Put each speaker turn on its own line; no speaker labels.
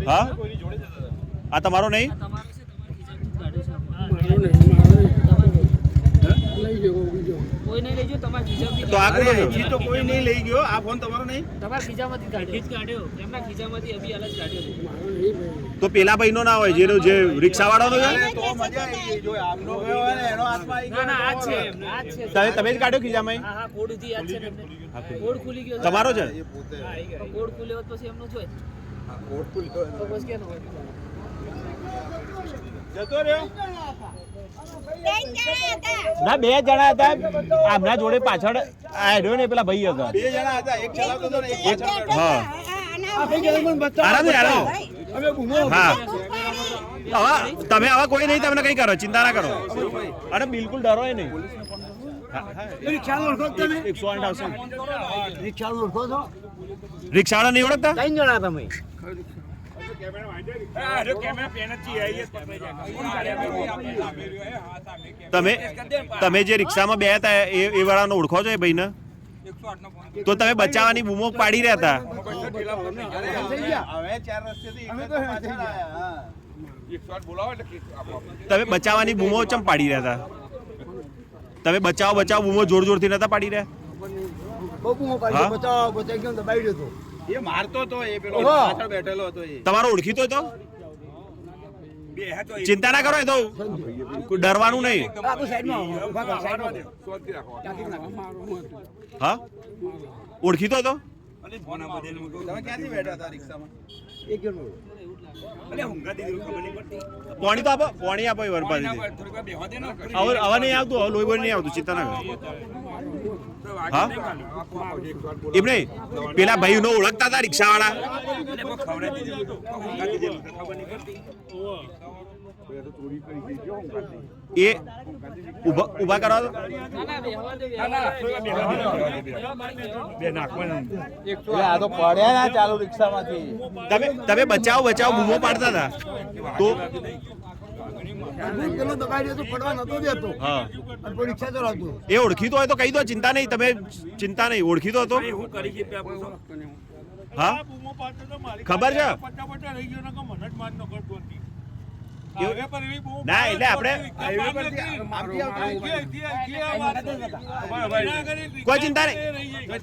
હા આ તમારો નહીં તો આ તો કોઈ નહીં લઈ ગયો આ ફોન તમારો નહીં તો પેલા ભાઈ નો ના હોય જેનો જે રિક્ષા વાળાનો તમે જ કાઢ્યો ખીજામાં તમારો છે જતો રહ્યો ના 2 જણા હતા આમના જોડે પાછળ આડ્યો ને પેલા ભાઈ હતા 2 જણા હતા એક ચલાવતો હતો ને એક હા હા તમે આવા કોઈ નહીં તમને કઈ કરો ચિંતા ના કરો અને બિલકુલ ડરો નહીં રિક્ષાવાળા નહીં ઓળખતા 3 જણા તમે તમે જે રિક્ષામાં બે હતા એ વાળાને ઓળખો છો એ ભાઈને તો તમે બચાવવાની બૂમો પાડી રહ્યા હતા તમે બચાવવાની બૂમો ચમ પાડી રહ્યા હતા તમે બચાવ બૂમો જોર જોરથી નતા પાડી રહ્યા એ મારતો તો એ પેલો પાછળ બેઠેલો હતો એ તમારો ઓળખીતો હતો ચિંતા ના કરો એ તો ડરવાનું નહીં હા ઓળખીતો હતો પાણી તો આપો પાણી આપો વરપાદી હવે નહીં આવતું હવે લોહી બોઈ નહીં આવતું ચિંતા ના કરો હા એમ નહીં પેલા ભાઈ નો ઓળખતા હતા રિક્ષા વાળા એ ઉભા કરો તમે બચાવ બૂમો પાડતા હતા તો એ ઓળખીતો હોય તો કહી દો ચિંતા નહીં તમે ચિંતા નહીં ઓળખીતો હતો હા ખબર છે ના એટલે આપણે કોઈ ચિંતા નહીં